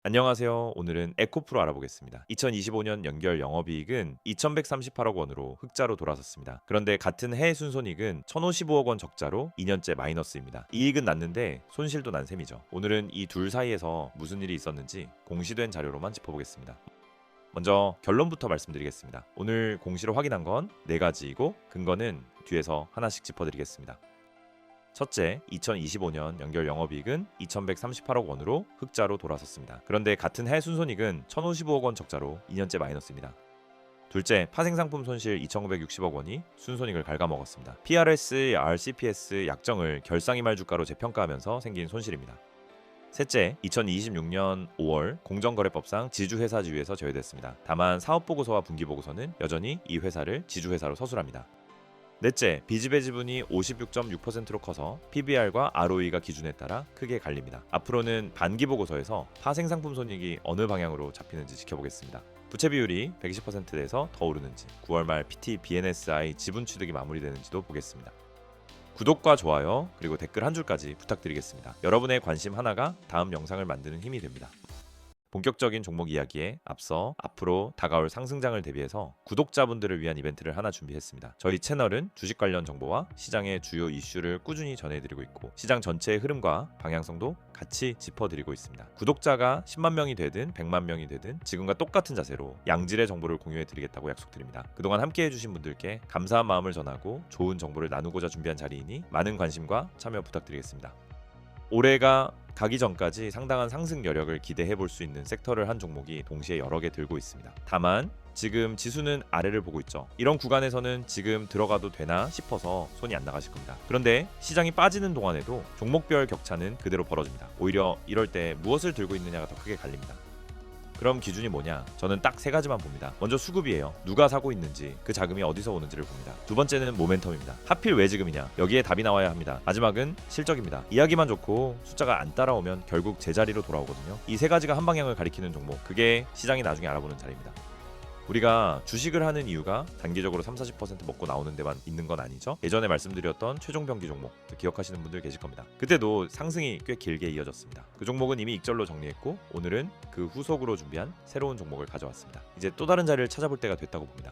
안녕하세요. 오늘은 에코프로 알아보겠습니다. 2025년 연결 영업이익은 2,138억 원으로 흑자로 돌아섰습니다. 그런데 같은 해 순손익은 1,055억 원 적자로 2년째 마이너스입니다. 이익은 났는데 손실도 난 셈이죠. 오늘은 이 둘 사이에서 무슨 일이 있었는지 공시된 자료로만 짚어보겠습니다. 먼저 결론부터 말씀드리겠습니다. 오늘 공시로 확인한 건 4가지이고 근거는 뒤에서 하나씩 짚어드리겠습니다. 첫째, 2025년 연결 영업이익은 2,138억 원으로 흑자로 돌아섰습니다. 그런데 같은 해 순손익은 1,055억 원 적자로 2년째 마이너스입니다. 둘째, 파생상품 손실 2,960억 원이 순손익을 갉아먹었습니다. PRS, RCPS 약정을 결상이말 주가로 재평가하면서 생긴 손실입니다. 셋째, 2026년 5월 공정거래법상 지주회사 지위에서 제외됐습니다. 다만 사업보고서와 분기보고서는 여전히 이 회사를 지주회사로 서술합니다. 넷째, 빚지배 지분이 56.6%로 커서 PBR과 ROE가 기준에 따라 크게 갈립니다. 앞으로는 반기 보고서에서 파생상품 손익이 어느 방향으로 잡히는지 지켜보겠습니다. 부채 비율이 120%에서 더 오르는지, 9월 말 PT BNSI 지분 취득이 마무리되는지도 보겠습니다. 구독과 좋아요 그리고 댓글 한 줄까지 부탁드리겠습니다. 여러분의 관심 하나가 다음 영상을 만드는 힘이 됩니다. 본격적인 종목 이야기에 앞서 앞으로 다가올 상승장을 대비해서 구독자분들을 위한 이벤트를 하나 준비했습니다. 저희 채널은 주식 관련 정보와 시장의 주요 이슈를 꾸준히 전해드리고 있고 시장 전체의 흐름과 방향성도 같이 짚어드리고 있습니다. 구독자가 10만 명이 되든 100만 명이 되든 지금과 똑같은 자세로 양질의 정보를 공유해드리겠다고 약속드립니다. 그동안 함께해주신 분들께 감사한 마음을 전하고 좋은 정보를 나누고자 준비한 자리이니 많은 관심과 참여 부탁드리겠습니다. 올해가 가기 전까지 상당한 상승 여력을 기대해 볼 수 있는 섹터를 한 종목이 동시에 여러 개 들고 있습니다. 다만 지금 지수는 아래를 보고 있죠. 이런 구간에서는 지금 들어가도 되나 싶어서 손이 안 나가실 겁니다. 그런데 시장이 빠지는 동안에도 종목별 격차는 그대로 벌어집니다. 오히려 이럴 때 무엇을 들고 있느냐가 더 크게 갈립니다. 그럼 기준이 뭐냐? 저는 딱 3가지만 봅니다. 먼저 수급이에요. 누가 사고 있는지, 그 자금이 어디서 오는지를 봅니다. 두 번째는 모멘텀입니다. 하필 왜 지금이냐? 여기에 답이 나와야 합니다. 마지막은 실적입니다. 이야기만 좋고 숫자가 안 따라오면 결국 제자리로 돌아오거든요. 이 3가지가 한 방향을 가리키는 종목, 그게 시장이 나중에 알아보는 자리입니다. 우리가 주식을 하는 이유가 단기적으로 30-40% 먹고 나오는 데만 있는 건 아니죠. 예전에 말씀드렸던 최종 병기 종목 기억하시는 분들 계실 겁니다. 그때도 상승이 꽤 길게 이어졌습니다. 그 종목은 이미 익절로 정리했고 오늘은 그 후속으로 준비한 새로운 종목을 가져왔습니다. 이제 또 다른 자리를 찾아볼 때가 됐다고 봅니다.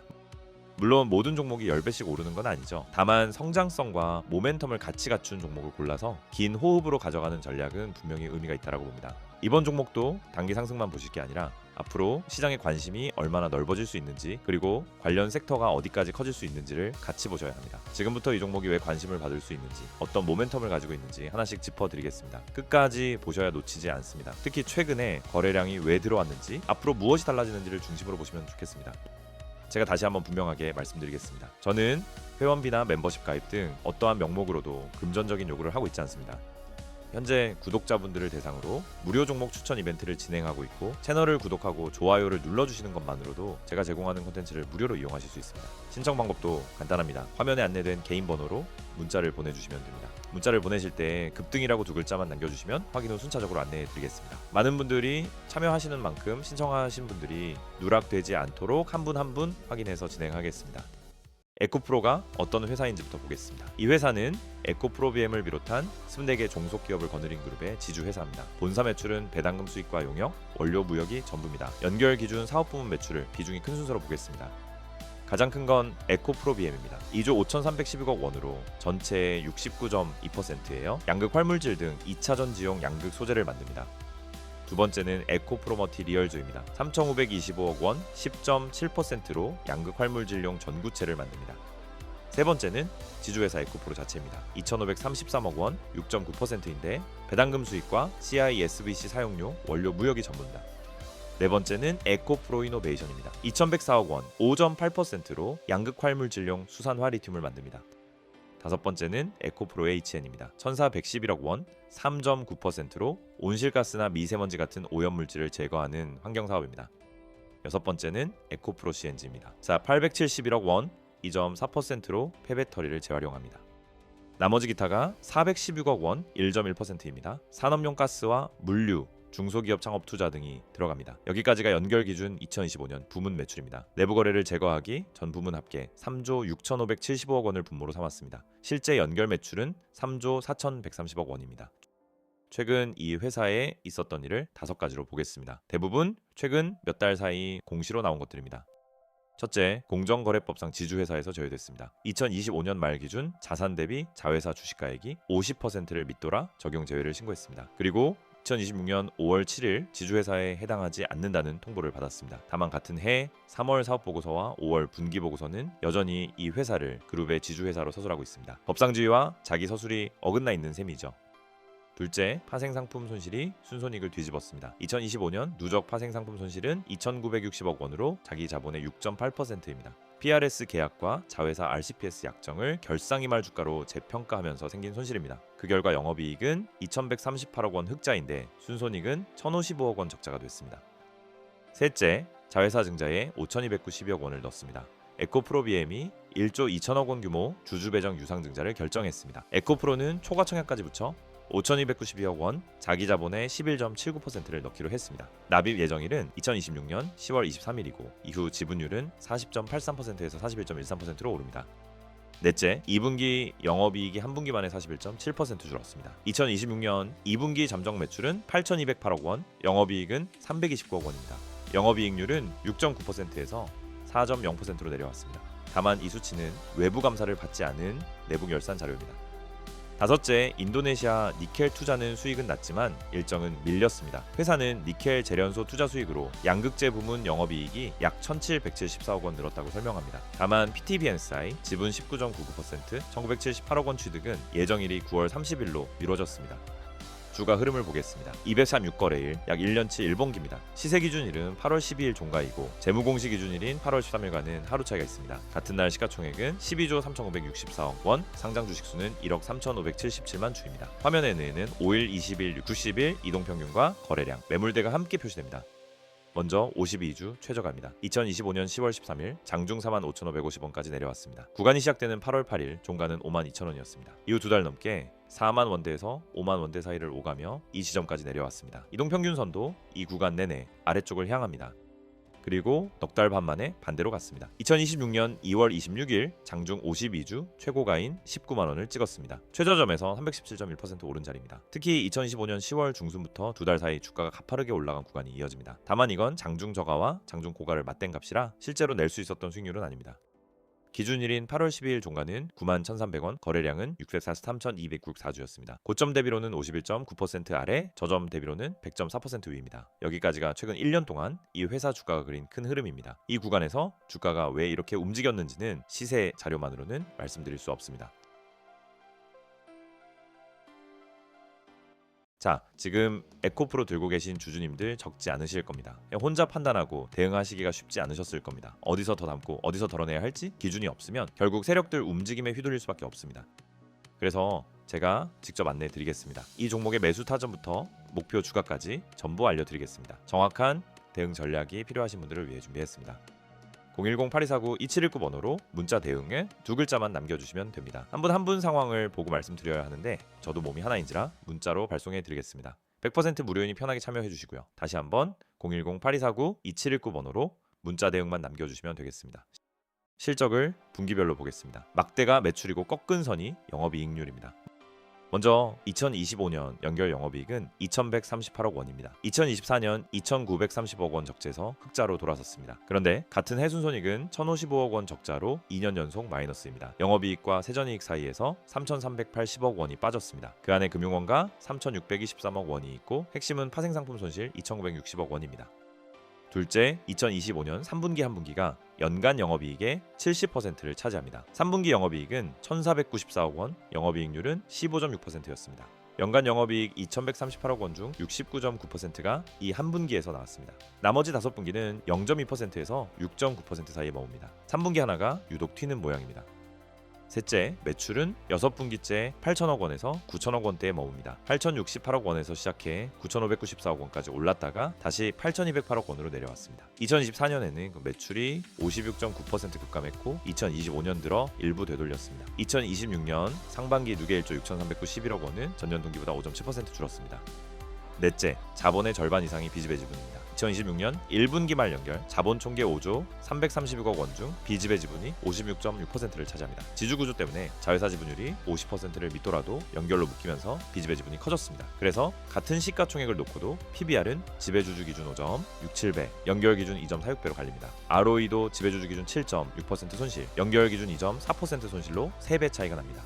물론 모든 종목이 10배씩 오르는 건 아니죠. 다만 성장성과 모멘텀을 같이 갖춘 종목을 골라서 긴 호흡으로 가져가는 전략은 분명히 의미가 있다고 봅니다. 이번 종목도 단기 상승만 보실 게 아니라 앞으로 시장의 관심이 얼마나 넓어질 수 있는지 그리고 관련 섹터가 어디까지 커질 수 있는지를 같이 보셔야 합니다. 지금부터 이 종목이 왜 관심을 받을 수 있는지 어떤 모멘텀을 가지고 있는지 하나씩 짚어드리겠습니다. 끝까지 보셔야 놓치지 않습니다. 특히 최근에 거래량이 왜 들어왔는지 앞으로 무엇이 달라지는지를 중심으로 보시면 좋겠습니다. 제가 다시 한번 분명하게 말씀드리겠습니다. 저는 회원비나 멤버십 가입 등 어떠한 명목으로도 금전적인 요구를 하고 있지 않습니다. 현재 구독자분들을 대상으로 무료 종목 추천 이벤트를 진행하고 있고 채널을 구독하고 좋아요를 눌러주시는 것만으로도 제가 제공하는 콘텐츠를 무료로 이용하실 수 있습니다. 신청 방법도 간단합니다. 화면에 안내된 개인 번호로 문자를 보내주시면 됩니다. 문자를 보내실 때 급등이라고 2글자만 남겨주시면 확인 후 순차적으로 안내해드리겠습니다. 많은 분들이 참여하시는 만큼 신청하신 분들이 누락되지 않도록 한 분 한 분 확인해서 진행하겠습니다. 에코프로가 어떤 회사인지부터 보겠습니다. 이 회사는 에코프로비엠을 비롯한 24개 종속기업을 거느린 그룹의 지주회사입니다. 본사 매출은 배당금 수익과 용역, 원료 무역이 전부입니다. 연결 기준 사업부문 매출을 비중이 큰 순서로 보겠습니다. 가장 큰 건 에코프로비엠입니다. 2조 5,312억 원으로 전체의 69.2%예요. 양극 활물질 등 2차전지용 양극 소재를 만듭니다. 두 번째는 에코프로머티리얼즈입니다. 3,525억 원 10.7%로 양극 활물질용 전구체를 만듭니다. 세 번째는 지주회사 에코프로 자체입니다. 2,533억 원 6.9%인데 배당금 수익과 CISVC 사용료, 원료 무역이 전부입니다. 네 번째는 에코프로이노베이션입니다. 2,104억 원 5.8%로 양극 활물질용 수산화 리튬을 만듭니다. 다섯 번째는 에코프로 HN입니다. 1,411억 원 3.9%로 온실가스나 미세먼지 같은 오염물질을 제거하는 환경사업입니다. 여섯 번째는 에코프로 CNG입니다. 871억 원 2.4%로 폐배터리를 재활용합니다. 나머지 기타가 416억 원 1.1%입니다. 산업용 가스와 물류, 중소기업 창업 투자 등이 들어갑니다. 여기까지가 연결 기준 2025년 부문 매출입니다. 내부 거래를 제거하기 전 부문 합계 3조 6,575억 원을 분모로 삼았습니다. 실제 연결 매출은 3조 4,130억 원입니다. 최근 이 회사에 있었던 일을 5가지로 보겠습니다. 대부분 최근 몇 달 사이 공시로 나온 것들입니다. 첫째, 공정거래법상 지주회사에서 제외됐습니다. 2025년 말 기준 자산 대비 자회사 주식가액이 50%를 밑돌아 적용 제외를 신고했습니다. 그리고 2026년 5월 7일 지주회사에 해당하지 않는다는 통보를 받았습니다. 다만 같은 해 3월 사업보고서와 5월 분기보고서는 여전히 이 회사를 그룹의 지주회사로 서술하고 있습니다. 법상지위와 자기 서술이 어긋나 있는 셈이죠. 둘째, 파생상품 손실이 순손익을 뒤집었습니다. 2025년 누적 파생상품 손실은 2,960억 원으로 자기 자본의 6.8%입니다. PRS 계약과 자회사 RCPS 약정을 결상이말 주가로 재평가하면서 생긴 손실입니다. 그 결과 영업이익은 2,138억 원 흑자인데 순손익은 1,055억 원 적자가 됐습니다. 셋째, 자회사 증자에 5,292억 원을 넣습니다. 에코프로 BM이 1조 2천억 원 규모 주주배정 유상증자를 결정했습니다. 에코프로는 초과 청약까지 붙여 5,292억 원 자기 자본의 11.79%를 넣기로 했습니다. 납입 예정일은 2026년 10월 23일이고 이후 지분율은 40.83%에서 41.13%로 오릅니다. 넷째, 2분기 영업이익이 한 분기 만에 41.7% 줄었습니다. 2026년 2분기 잠정 매출은 8,208억 원, 영업이익은 329억 원입니다. 영업이익률은 6.9%에서 4.0%로 내려왔습니다. 다만 이 수치는 외부 감사를 받지 않은 내부 결산 자료입니다. 다섯째, 인도네시아 니켈 투자는 수익은 났지만 일정은 밀렸습니다. 회사는 니켈 재련소 투자 수익으로 양극재 부문 영업이익이 약 1,774억 원 늘었다고 설명합니다. 다만 PTBNSI 지분 19.99%, 1,978억 원 취득은 예정일이 9월 30일로 미뤄졌습니다. 주가 흐름을 보겠습니다. 236거래일, 약 1년치 1분기입니다. 시세 기준일은 8월 12일 종가이고 재무공시 기준일인 8월 13일과는 하루 차이가 있습니다. 같은 날 시가총액은 12조 3,564억 원, 상장 주식수는 1억 3,577만 주입니다. 화면에는 5일, 20일, 90일 이동평균과 거래량, 매물대가 함께 표시됩니다. 먼저 52주 최저가입니다. 2025년 10월 13일 장중 45,550원까지 내려왔습니다. 구간이 시작되는 8월 8일 종가는 52,000원이었습니다. 이후 2달 넘게 4만 원대에서 5만 원대 사이를 오가며 이 지점까지 내려왔습니다. 이동평균선도 이 구간 내내 아래쪽을 향합니다. 그리고 넉 달 반 만에 반대로 갔습니다. 2026년 2월 26일 장중 52주 최고가인 19만 원을 찍었습니다. 최저점에서 317.1% 오른 자리입니다. 특히 2025년 10월 중순부터 2달 사이 주가가 가파르게 올라간 구간이 이어집니다. 다만 이건 장중 저가와 장중 고가를 맞댄 값이라 실제로 낼 수 있었던 수익률은 아닙니다. 기준일인 8월 12일 종가는 91,300원, 거래량은 643,294주였습니다. 고점 대비로는 51.9% 아래, 저점 대비로는 100.4% 위입니다. 여기까지가 최근 1년 동안 이 회사 주가가 그린 큰 흐름입니다. 이 구간에서 주가가 왜 이렇게 움직였는지는 시세 자료만으로는 말씀드릴 수 없습니다. 자, 지금 에코프로 들고 계신 주주님들 적지 않으실 겁니다. 혼자 판단하고 대응하시기가 쉽지 않으셨을 겁니다. 어디서 더 담고 어디서 덜어내야 할지 기준이 없으면 결국 세력들 움직임에 휘둘릴 수밖에 없습니다. 그래서 제가 직접 안내해 드리겠습니다. 이 종목의 매수 타점부터 목표 주가까지 전부 알려드리겠습니다. 정확한 대응 전략이 필요하신 분들을 위해 준비했습니다. 010-8249-2719 번호로 문자 대응에 2글자만 남겨주시면 됩니다. 한 분 상황을 보고 말씀드려야 하는데 저도 몸이 하나인지라 문자로 발송해 드리겠습니다. 100% 무료이니 편하게 참여해 주시고요. 다시 한번 010-8249-2719 번호로 문자 대응만 남겨주시면 되겠습니다. 실적을 분기별로 보겠습니다. 막대가 매출이고 꺾은 선이 영업이익률입니다. 먼저 2025년 연결 영업이익은 2,138억 원입니다. 2024년 2,930억 원 적재서 흑자로 돌아섰습니다. 그런데 같은 해 순손익은 1,055억 원 적자로 2년 연속 마이너스입니다. 영업이익과 세전이익 사이에서 3,380억 원이 빠졌습니다. 그 안에 금융원가 3,623억 원이 있고 핵심은 파생상품 손실 2,960억 원입니다. 둘째, 2025년 3분기 한 분기가 연간 영업이익의 70%를 차지합니다. 3분기 영업이익은 1,494억 원, 영업이익률은 15.6%였습니다. 연간 영업이익 2,138억 원 중 69.9%가 이 한 분기에서 나왔습니다. 나머지 5분기는 0.2%에서 6.9% 사이에 머뭅니다. 3분기 하나가 유독 튀는 모양입니다. 셋째, 매출은 6분기째 8천억 원에서 9천억 원대에 머뭅니다. 8,068억 원에서 시작해 9,594억 원까지 올랐다가 다시 8,208억 원으로 내려왔습니다. 2024년에는 매출이 56.9% 급감했고 2025년 들어 일부 되돌렸습니다. 2026년 상반기 누계 1조 6,391억 원은 전년 동기보다 5.7% 줄었습니다. 넷째, 자본의 절반 이상이 빚의 배지분입니다. 2026년 1분기 말 연결 자본 총계 5조 336억 원 중 비지배 지분이 56.6%를 차지합니다. 지주구조 때문에 자회사 지분율이 50%를 밑돌아도 연결로 묶이면서 비지배 지분이 커졌습니다. 그래서 같은 시가총액을 놓고도 PBR은 지배주주 기준 5점 67배, 연결 기준 2.46배로 갈립니다. ROE도 지배주주 기준 7.6% 손실, 연결 기준 2.4% 손실로 3배 차이가 납니다.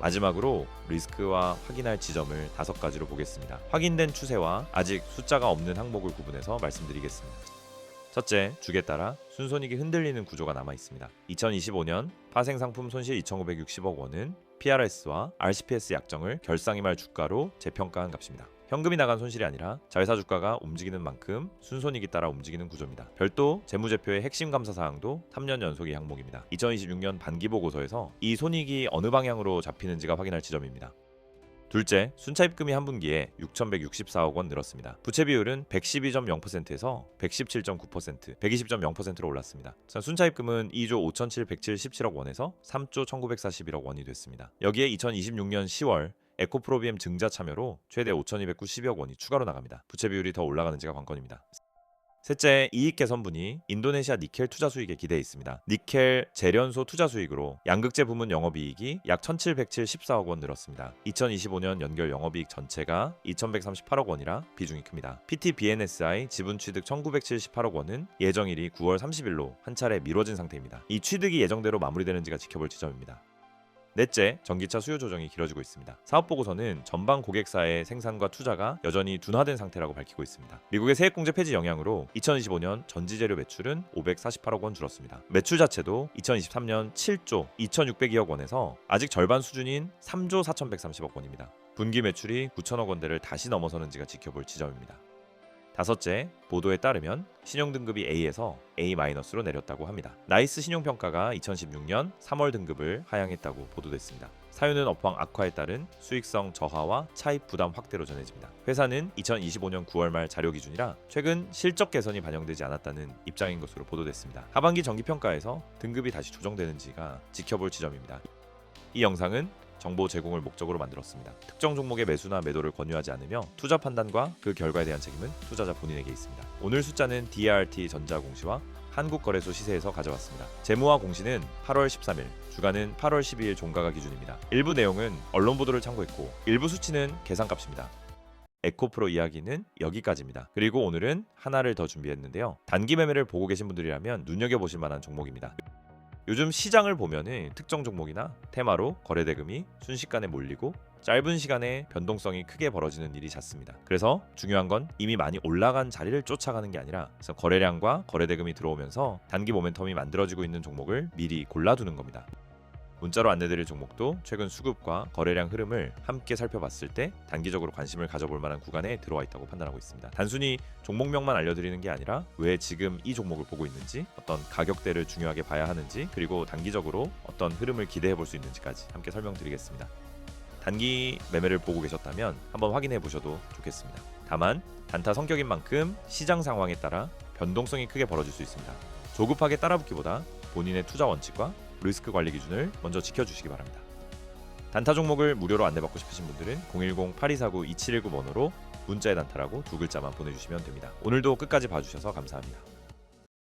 마지막으로 리스크와 확인할 지점을 5가지로 보겠습니다. 확인된 추세와 아직 숫자가 없는 항목을 구분해서 말씀드리겠습니다. 첫째, 주에 따라 순손익이 흔들리는 구조가 남아 있습니다. 2025년 파생상품 손실 2,560억 원은 PRS와 RCPS 약정을 결상임할 주가로 재평가한 값입니다. 현금이 나간 손실이 아니라 자회사 주가가 움직이는 만큼 순손익이 따라 움직이는 구조입니다. 별도 재무제표의 핵심 감사 사항도 3년 연속의 항목입니다. 2026년 반기 보고서에서 이 손익이 어느 방향으로 잡히는지가 확인할 지점입니다. 둘째, 순차입금이 한 분기에 6,164억 원 늘었습니다. 부채 비율은 112.0%에서 117.9%, 120.0%로 올랐습니다. 순차입금은 2조 5,777억 원에서 3조 1,941억 원이 됐습니다. 여기에 2026년 10월 에코프로비엠 증자 참여로 최대 5,290억 원이 추가로 나갑니다. 부채 비율이 더 올라가는지가 관건입니다. 셋째, 이익 개선분이 인도네시아 니켈 투자 수익에 기대해 있습니다. 니켈 재련소 투자 수익으로 양극재 부문 영업이익이 약 1,774억 원 늘었습니다. 2025년 연결 영업이익 전체가 2,138억 원이라 비중이 큽니다. PT-BNSI 지분 취득 1,978억 원은 예정일이 9월 30일로 한 차례 미뤄진 상태입니다. 이 취득이 예정대로 마무리되는지가 지켜볼 지점입니다. 넷째, 전기차 수요 조정이 길어지고 있습니다. 사업보고서는 전방 고객사의 생산과 투자가 여전히 둔화된 상태라고 밝히고 있습니다. 미국의 세액공제 폐지 영향으로 2025년 전지재료 매출은 548억 원 줄었습니다. 매출 자체도 2023년 7조 2,602억 원에서 아직 절반 수준인 3조 4,130억 원입니다. 분기 매출이 9천억 원대를 다시 넘어서는지가 지켜볼 지점입니다. 다섯째, 보도에 따르면 신용등급이 A에서 A-로 내렸다고 합니다. 나이스 신용평가가 2016년 3월 등급을 하향했다고 보도됐습니다. 사유는 업황 악화에 따른 수익성 저하와 차입 부담 확대로 전해집니다. 회사는 2025년 9월 말 자료 기준이라 최근 실적 개선이 반영되지 않았다는 입장인 것으로 보도됐습니다. 하반기 정기평가에서 등급이 다시 조정되는지가 지켜볼 지점입니다. 이 영상은 정보 제공을 목적으로 만들었습니다. 특정 종목의 매수나 매도를 권유하지 않으며 투자 판단과 그 결과에 대한 책임은 투자자 본인에게 있습니다. 오늘 숫자는 DRT 전자공시와 한국거래소 시세에서 가져왔습니다. 재무와 공시는 8월 13일, 주가는 8월 12일 종가가 기준입니다. 일부 내용은 언론 보도를 참고했고 일부 수치는 계산값입니다. 에코프로 이야기는 여기까지입니다. 그리고 오늘은 하나를 더 준비했는데요. 단기 매매를 보고 계신 분들이라면 눈여겨보실 만한 종목입니다. 요즘 시장을 보면은 특정 종목이나 테마로 거래 대금이 순식간에 몰리고 짧은 시간에 변동성이 크게 벌어지는 일이 잦습니다. 그래서 중요한 건 이미 많이 올라간 자리를 쫓아가는 게 아니라 거래량과 거래 대금이 들어오면서 단기 모멘텀이 만들어지고 있는 종목을 미리 골라두는 겁니다. 문자로 안내드릴 종목도 최근 수급과 거래량 흐름을 함께 살펴봤을 때 단기적으로 관심을 가져볼 만한 구간에 들어와 있다고 판단하고 있습니다. 단순히 종목명만 알려드리는 게 아니라 왜 지금 이 종목을 보고 있는지, 어떤 가격대를 중요하게 봐야 하는지, 그리고 단기적으로 어떤 흐름을 기대해 볼 수 있는지까지 함께 설명드리겠습니다. 단기 매매를 보고 계셨다면 한번 확인해 보셔도 좋겠습니다. 다만 단타 성격인 만큼 시장 상황에 따라 변동성이 크게 벌어질 수 있습니다. 조급하게 따라붙기보다 본인의 투자 원칙과 리스크 관리 기준을 먼저 지켜주시기 바랍니다. 단타 종목을 무료로 안내받고 싶으신 분들은 010-8249-2719번호로 문자의 단타라고 2글자만 보내주시면 됩니다. 오늘도 끝까지 봐주셔서 감사합니다.